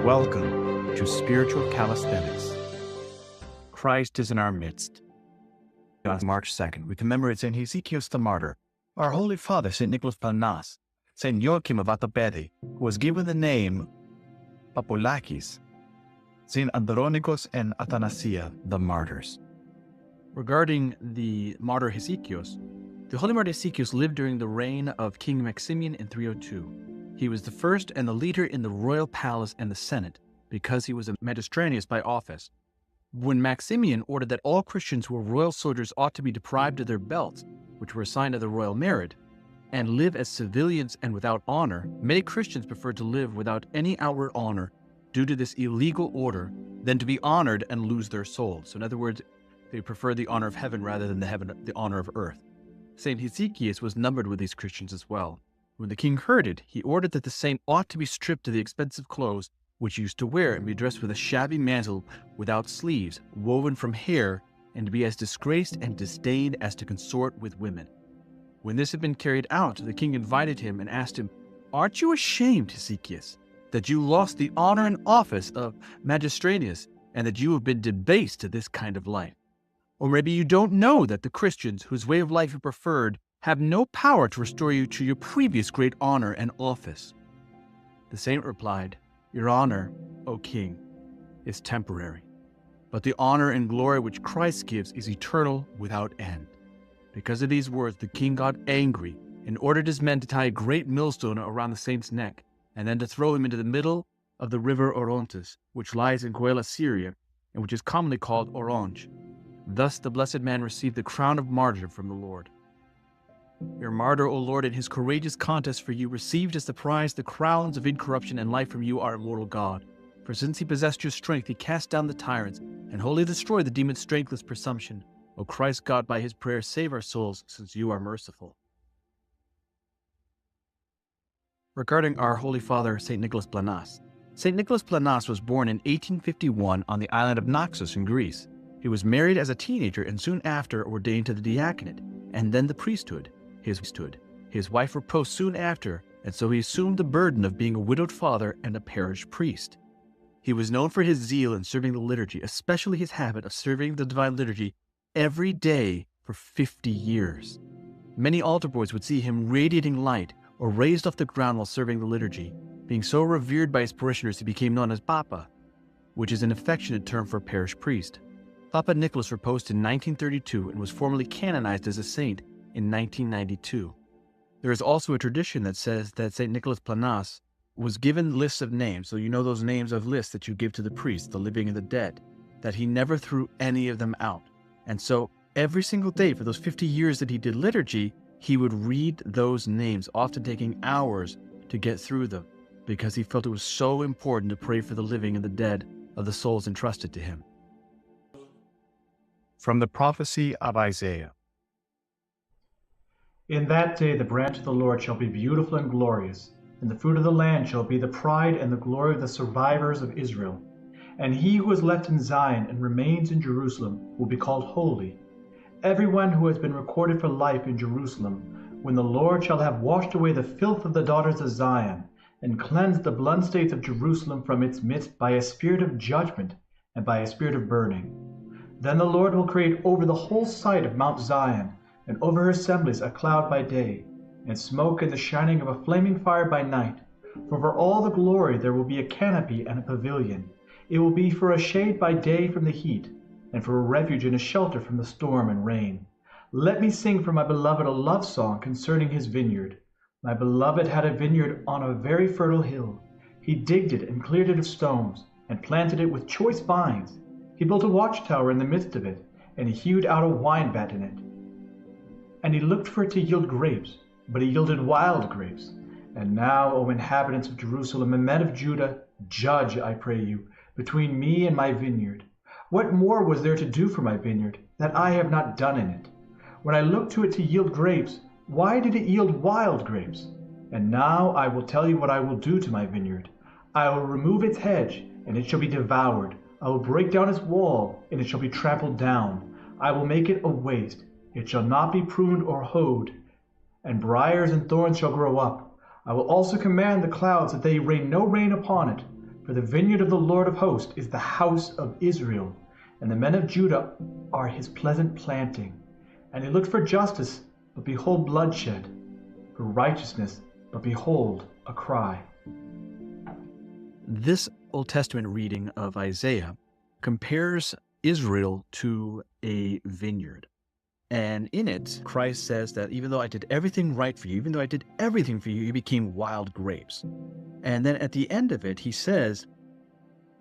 Welcome to Spiritual Calisthenics. Christ is in our midst. On March 2nd, we commemorate St. Hesychius the Martyr, our Holy Father, St. Nicholas Planas, St. Joachim of Vatopedi, who was given the name Papoulakis, St. Andronikos and Athanasia, the Martyrs. Regarding the martyr Hesychius, the Holy Martyr Hesychius lived during the reign of King Maximian in 302. He was the first and the leader in the royal palace and the Senate, because he was a magistratus by office. When Maximian ordered that all Christians who were royal soldiers ought to be deprived of their belts, which were assigned to the royal merit, and live as civilians and without honor, many Christians preferred to live without any outward honor due to this illegal order than to be honored and lose their souls. So in other words, they preferred the honor of heaven rather than the honor of earth. St. Hesychius was numbered with these Christians as well. When the king heard it, he ordered that the saint ought to be stripped of the expensive clothes which he used to wear and be dressed with a shabby mantle without sleeves, woven from hair, and to be as disgraced and disdained as to consort with women. When this had been carried out, the king invited him and asked him, "Aren't you ashamed, Hesychius, that you lost the honor and office of magistratus, and that you have been debased to this kind of life? Or maybe you don't know that the Christians, whose way of life you preferred, have no power to restore you to your previous great honor and office." The saint replied, "Your honor, O king, is temporary, but the honor and glory which Christ gives is eternal without end." Because of these words, the king got angry and ordered his men to tie a great millstone around the saint's neck, and then to throw him into the middle of the river Orontes, which lies in Coela, Syria, and which is commonly called Orange. Thus the blessed man received the crown of martyrdom from the Lord. Your martyr, O Lord, in his courageous contest for you, received as the prize the crowns of incorruption and life from you, our immortal God. For since he possessed your strength, he cast down the tyrants and wholly destroyed the demon's strengthless presumption. O Christ God, by his prayer, save our souls, since you are merciful. Regarding our Holy Father, St. Nicholas Planas. St. Nicholas Planas was born in 1851 on the island of Naxos in Greece. He was married as a teenager and soon after ordained to the diaconate, and then the priesthood. His wife proposed soon after, and so he assumed the burden of being a widowed father and a parish priest. He was known for his zeal in serving the liturgy, especially his habit of serving the divine liturgy every day for 50 years. Many altar boys would see him radiating light or raised off the ground while serving the liturgy. Being so revered by his parishioners, he became known as Papa, which is an affectionate term for a parish priest. Papa Nicholas reposed in 1932 and was formally canonized as a saint in 1992. There is also a tradition that says that St. Nicholas Planas was given lists of names, so you know those names of lists that you give to the priests, the living and the dead, that he never threw any of them out. And so every single day for those 50 years that he did liturgy, he would read those names, often taking hours to get through them, because he felt it was so important to pray for the living and the dead of the souls entrusted to him. From the prophecy of Isaiah. In that day the branch of the Lord shall be beautiful and glorious, and the fruit of the land shall be the pride and the glory of the survivors of Israel. And he who is left in Zion and remains in Jerusalem will be called holy, everyone who has been recorded for life in Jerusalem, when the Lord shall have washed away the filth of the daughters of Zion, and cleansed the blood stains of Jerusalem from its midst by a spirit of judgment and by a spirit of burning. Then the Lord will create over the whole site of Mount Zion, and over her assemblies a cloud by day, and smoke and the shining of a flaming fire by night. For all the glory there will be a canopy and a pavilion. It will be for a shade by day from the heat, and for a refuge and a shelter from the storm and rain. Let me sing for my beloved a love song concerning his vineyard. My beloved had a vineyard on a very fertile hill. He digged it and cleared it of stones, and planted it with choice vines. He built a watchtower in the midst of it, and he hewed out a wine vat in it. And he looked for it to yield grapes, but it yielded wild grapes. And now, O inhabitants of Jerusalem and men of Judah, judge, I pray you, between me and my vineyard. What more was there to do for my vineyard, that I have not done in it? When I looked to it to yield grapes, why did it yield wild grapes? And now I will tell you what I will do to my vineyard. I will remove its hedge, and it shall be devoured. I will break down its wall, and it shall be trampled down. I will make it a waste. It shall not be pruned or hoed, and briars and thorns shall grow up. I will also command the clouds that they rain no rain upon it, For the vineyard of the Lord of hosts is the house of Israel, and the men of Judah are his pleasant planting. And he looked for justice, but behold bloodshed, for righteousness, but behold a cry. This Old Testament reading of Isaiah compares Israel to a vineyard. And in it, Christ says that even though I did everything right for you, even though I did everything for you, you became wild grapes. And then at the end of it, he says,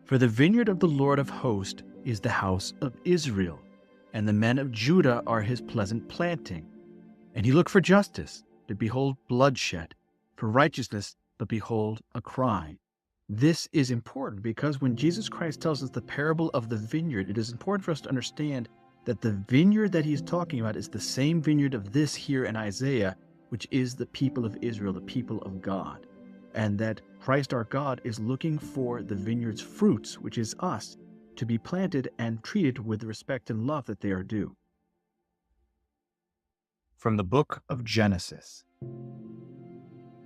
for the vineyard of the Lord of hosts is the house of Israel, and the men of Judah are his pleasant planting. And he looked for justice, but behold bloodshed, for righteousness, but behold a cry. This is important because when Jesus Christ tells us the parable of the vineyard, it is important for us to understand that the vineyard that he's talking about is the same vineyard of this here in Isaiah, which is the people of Israel, the people of God. And that Christ our God is looking for the vineyard's fruits, which is us, to be planted and treated with the respect and love that they are due. From the book of Genesis.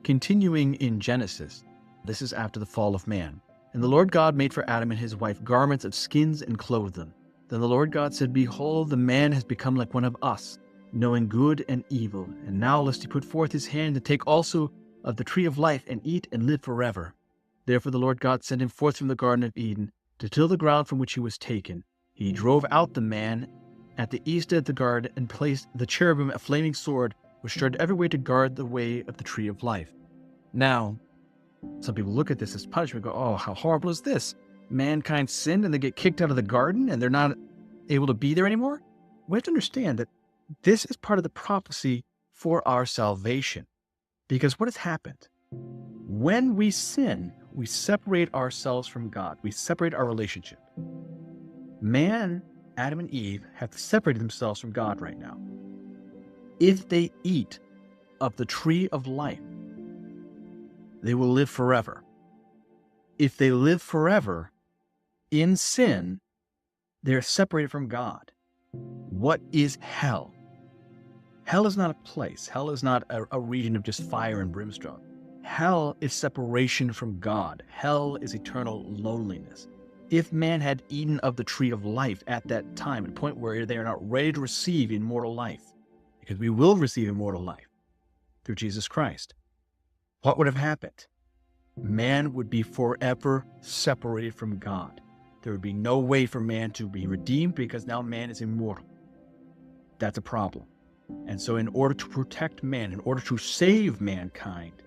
Continuing in Genesis, this is after the fall of man. And the Lord God made for Adam and his wife garments of skins and clothed them. Then the Lord God said, behold, the man has become like one of us, knowing good and evil. And now lest he put forth his hand and take also of the tree of life and eat and live forever. Therefore the Lord God sent him forth from the Garden of Eden to till the ground from which he was taken. He drove out the man at the east of the garden and placed the cherubim a flaming sword, which stood every way to guard the way of the tree of life. Now, some people look at this as punishment and go, oh, how horrible is this? Mankind sinned and they get kicked out of the garden and they're not able to be there anymore? We have to understand that this is part of the prophecy for our salvation. Because what has happened? When we sin, we separate ourselves from God. We separate our relationship. Man, Adam and Eve, have separated themselves from God right now. If they eat of the tree of life, they will live forever. If they live forever in sin, they're separated from God. What is hell? Hell is not a place. Hell is not a region of just fire and brimstone. Hell is separation from God. Hell is eternal loneliness. If man had eaten of the tree of life at that time, at a point where they are not ready to receive immortal life, because we will receive immortal life through Jesus Christ, what would have happened? Man would be forever separated from God. There would be no way for man to be redeemed because now man is immortal. That's a problem. And so in order to protect man, in order to save mankind,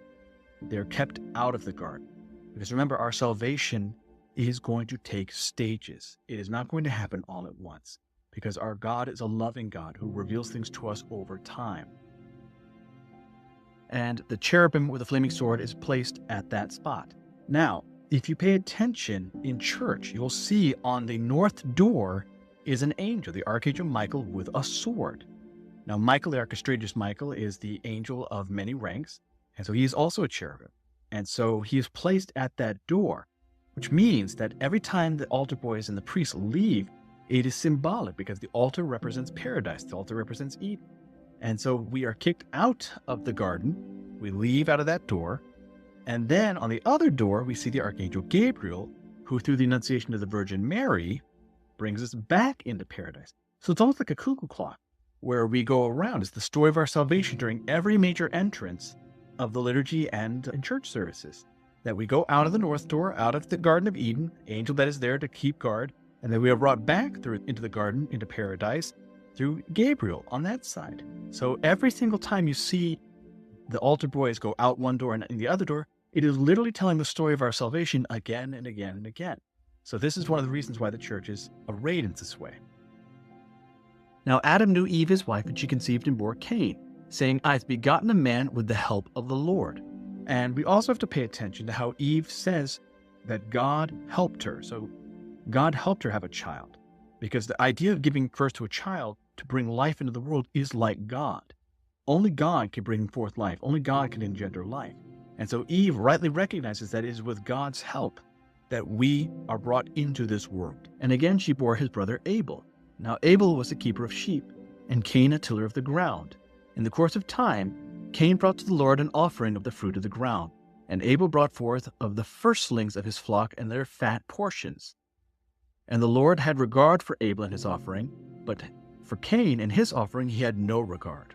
they're kept out of the garden. Because remember, our salvation is going to take stages. It is not going to happen all at once because our God is a loving God who reveals things to us over time. And the cherubim with a flaming sword is placed at that spot. Now, if you pay attention in church, you'll see on the north door is an angel, the Archangel Michael with a sword. Now, Michael, the Archistratus Michael, is the angel of many ranks, and so he is also a cherubim. And so he is placed at that door, which means that every time the altar boys and the priests leave, it is symbolic because the altar represents paradise, the altar represents Eden. And so we are kicked out of the garden, we leave out of that door, and then on the other door, we see the Archangel Gabriel, who through the Annunciation of the Virgin Mary, brings us back into paradise. So it's almost like a cuckoo clock, where we go around. It's the story of our salvation during every major entrance of the liturgy and in church services. That we go out of the north door, out of the Garden of Eden, angel that is there to keep guard, and then we are brought back through into the garden, into paradise, through Gabriel on that side. So every single time you see the altar boys go out one door and in the other door, it is literally telling the story of our salvation again and again and again. So this is one of the reasons why the church is arrayed in this way. Now Adam knew Eve his wife, and she conceived and bore Cain, saying, I have begotten a man with the help of the Lord. And we also have to pay attention to how Eve says that God helped her. So God helped her have a child, because the idea of giving birth to a child to bring life into the world is like God. Only God can bring forth life. Only God can engender life. And so Eve rightly recognizes that it is with God's help that we are brought into this world. And again, she bore his brother Abel. Now Abel was a keeper of sheep, and Cain a tiller of the ground. In the course of time, Cain brought to the Lord an offering of the fruit of the ground. And Abel brought forth of the firstlings of his flock and their fat portions. And the Lord had regard for Abel and his offering, but for Cain and his offering he had no regard.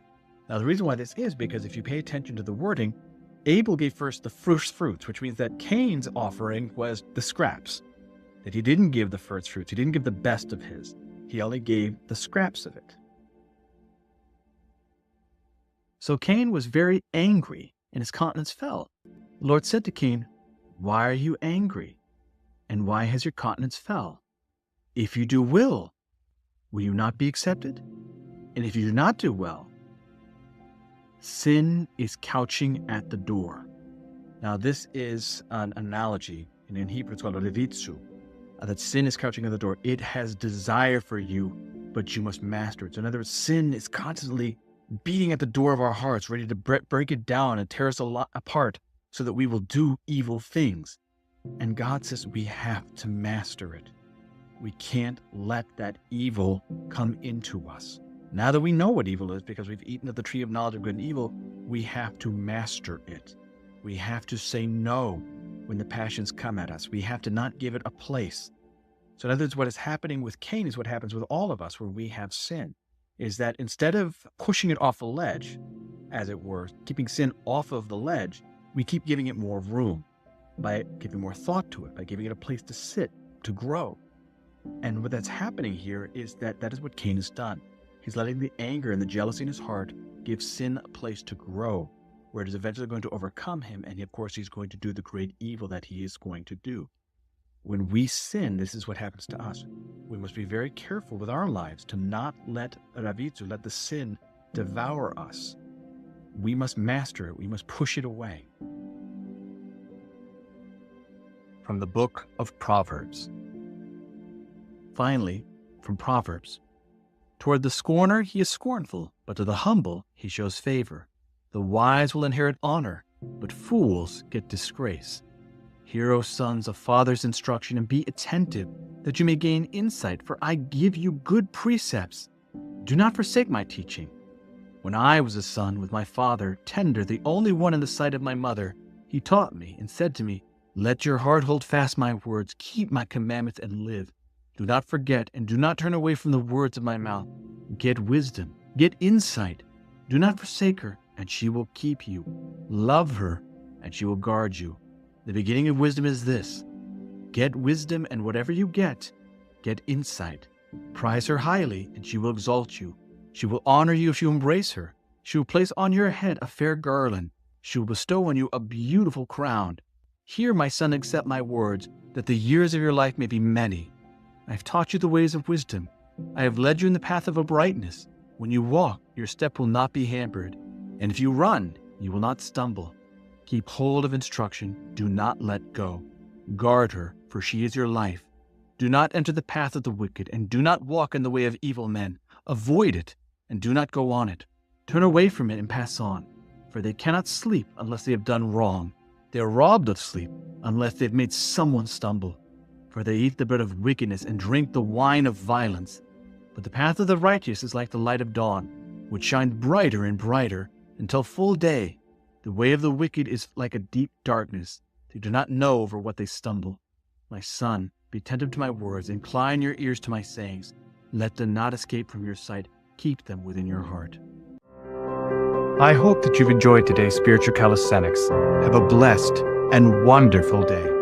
Now the reason why this is because if you pay attention to the wording, Abel gave first the first fruits, which means that Cain's offering was the scraps. That he didn't give the first fruits, he didn't give the best of his. He only gave the scraps of it. So Cain was very angry, and his countenance fell. The Lord said to Cain, "Why are you angry? And why has your countenance fell? If you do will you not be accepted? And if you do not do well, sin is couching at the door." Now this is an analogy, and in Hebrew it's called revitsu, that sin is couching at the door. It has desire for you, but you must master it. So in other words, sin is constantly beating at the door of our hearts, ready to break it down and tear us apart so that we will do evil things. And God says we have to master it. We can't let that evil come into us. Now that we know what evil is because we've eaten of the tree of knowledge of good and evil, we have to master it. We have to say no when the passions come at us. We have to not give it a place. So in other words, what is happening with Cain is what happens with all of us where we have sin, is that instead of pushing it off a ledge, as it were, keeping sin off of the ledge, we keep giving it more room by giving more thought to it, by giving it a place to sit, to grow. And what that's happening here is that is what Cain has done. He's letting the anger and the jealousy in his heart give sin a place to grow, where it is eventually going to overcome him, and of course he's going to do the great evil that he is going to do. When we sin, this is what happens to us. We must be very careful with our lives to not let ravitsu, let the sin devour us. We must master it. We must push it away. From the book of Proverbs. Finally, from Proverbs. Toward the scorner he is scornful, but to the humble he shows favor. The wise will inherit honor, but fools get disgrace. Hear, O sons, of father's instruction, and be attentive, that you may gain insight, for I give you good precepts. Do not forsake my teaching. When I was a son with my father, tender, the only one in the sight of my mother, he taught me and said to me, "Let your heart hold fast my words, keep my commandments and live. Do not forget and do not turn away from the words of my mouth. Get wisdom, get insight. Do not forsake her, and she will keep you. Love her, and she will guard you. The beginning of wisdom is this: get wisdom, and whatever you get insight. Prize her highly, and she will exalt you. She will honor you if you embrace her. She will place on your head a fair garland. She will bestow on you a beautiful crown. Hear, my son, accept my words, that the years of your life may be many. I have taught you the ways of wisdom. I have led you in the path of uprightness. When you walk, your step will not be hampered, and if you run, you will not stumble. Keep hold of instruction, do not let go. Guard her, for she is your life. Do not enter the path of the wicked, and do not walk in the way of evil men. Avoid it, and do not go on it. Turn away from it and pass on, for they cannot sleep unless they have done wrong. They are robbed of sleep unless they have made someone stumble. For they eat the bread of wickedness and drink the wine of violence. But the path of the righteous is like the light of dawn, which shines brighter and brighter until full day. The way of the wicked is like a deep darkness. They do not know over what they stumble. My son, be attentive to my words. Incline your ears to my sayings. Let them not escape from your sight. Keep them within your heart. I hope that you've enjoyed today's Spiritual Calisthenics. Have a blessed and wonderful day.